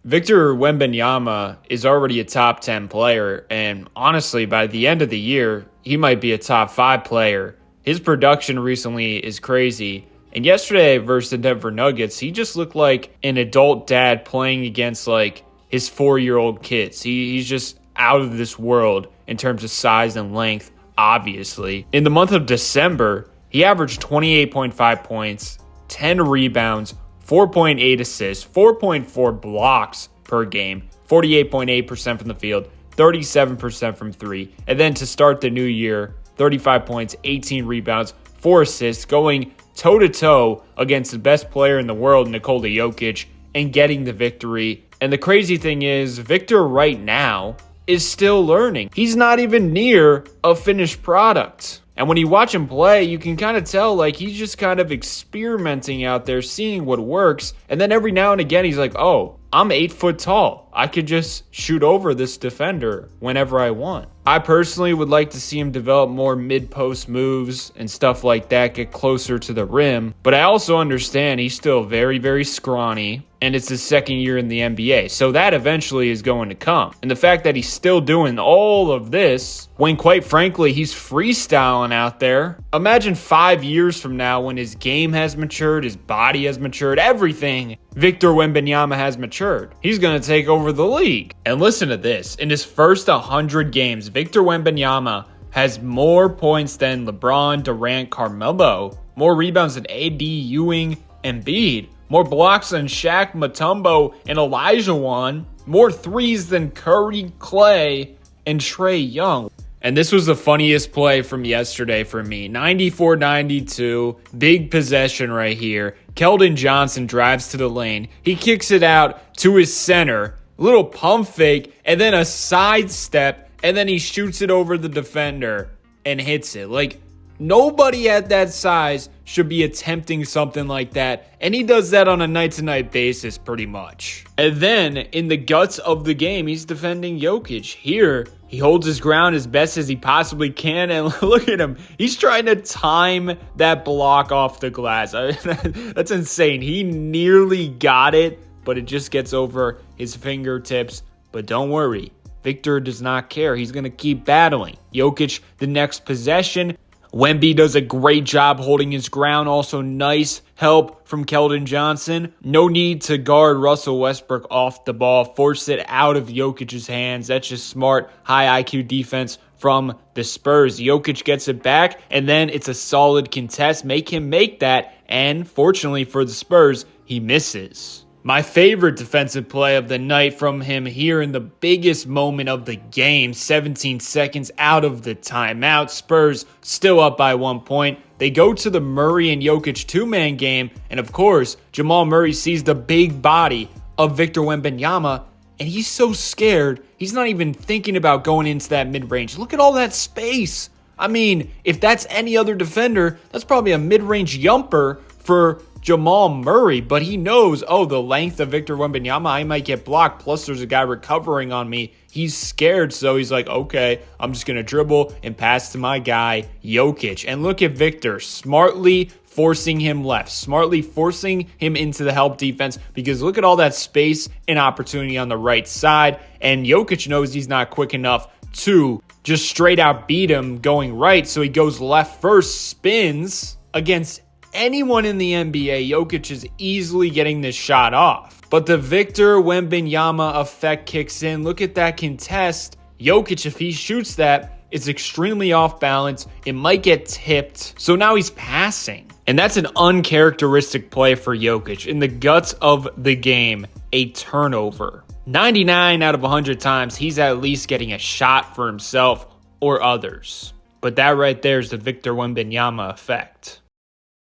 Victor Wembanyama is already a top 10 player, and honestly, by the end of the year, he might be a top 5 player. His production recently is crazy, and yesterday versus the Denver Nuggets, he just looked like an adult dad playing against like his 4-year-old kids. He's just out of this world in terms of size and length, obviously. In the month of December, he averaged 28.5 points, 10 rebounds, 4.8 assists, 4.4 blocks per game, 48.8% from the field, 37% from three. And then to start the new year, 35 points, 18 rebounds, 4 assists, going toe-to-toe against the best player in the world, Nikola Jokic, and getting the victory. And the crazy thing is, Victor right now is still learning. He's not even near a finished product. And when you watch him play, you can kind of tell like he's just kind of experimenting out there, seeing what works. And then every now and again, he's like, oh, I'm 8 foot tall. I could just shoot over this defender whenever I want. I personally would like to see him develop more mid-post moves and stuff like that, get closer to the rim. But I also understand he's still very, very scrawny, and it's his second year in the NBA. So that eventually is going to come. And the fact that he's still doing all of this, when quite frankly, he's freestyling out there. Imagine 5 years from now when his game has matured, his body has matured, everything Victor Wembanyama has matured. He's going to take over the league. And listen to this. In his first 100 games, Victor Wembanyama has more points than LeBron, Durant, Carmelo, more rebounds than AD, Ewing, and Embiid, more blocks than Shaq, Mutombo, and Olajuwon, more threes than Curry, Clay, and Trae Young. And this was the funniest play from yesterday for me. 94-92, big possession right here. Keldon Johnson drives to the lane. He kicks it out to his center. Little pump fake, and then a sidestep, and then he shoots it over the defender and hits it. Like, nobody at that size should be attempting something like that, and he does that on a night-to-night basis pretty much. And then, in the guts of the game, he's defending Jokic. Here, he holds his ground as best as he possibly can, and look at him. He's trying to time that block off the glass. That's insane. He nearly got it, but it just gets over his fingertips. But don't worry, Victor does not care. He's going to keep battling. Jokic, the next possession. Wemby does a great job holding his ground. Also nice help from Keldon Johnson. No need to guard Russell Westbrook off the ball. Force it out of Jokic's hands. That's just smart, high IQ defense from the Spurs. Jokic gets it back, and then it's a solid contest. Make him make that, and fortunately for the Spurs, he misses. My favorite defensive play of the night from him here in the biggest moment of the game, 17 seconds out of the timeout. Spurs still up by 1 point. They go to the Murray and Jokic two-man game, and of course, Jamal Murray sees the big body of Victor Wembanyama, and he's so scared, he's not even thinking about going into that mid-range. Look at all that space. I mean, if that's any other defender, that's probably a mid-range yumper for Jamal Murray, but he knows, oh, the length of Victor Wembanyama, I might get blocked, plus there's a guy recovering on me. He's scared, so he's like, okay, I'm just going to dribble and pass to my guy, Jokic. And look at Victor, smartly forcing him left, smartly forcing him into the help defense, because look at all that space and opportunity on the right side, and Jokic knows he's not quick enough to just straight out beat him going right, so he goes left first, spins against anyone in the NBA. Jokic is easily getting this shot off. But the Victor Wembanyama effect kicks in. Look at that contest. Jokic, if he shoots that, it's extremely off balance. It might get tipped. So now he's passing. And that's an uncharacteristic play for Jokic. In the guts of the game, a turnover. 99 out of 100 times, he's at least getting a shot for himself or others. But that right there is the Victor Wembanyama effect.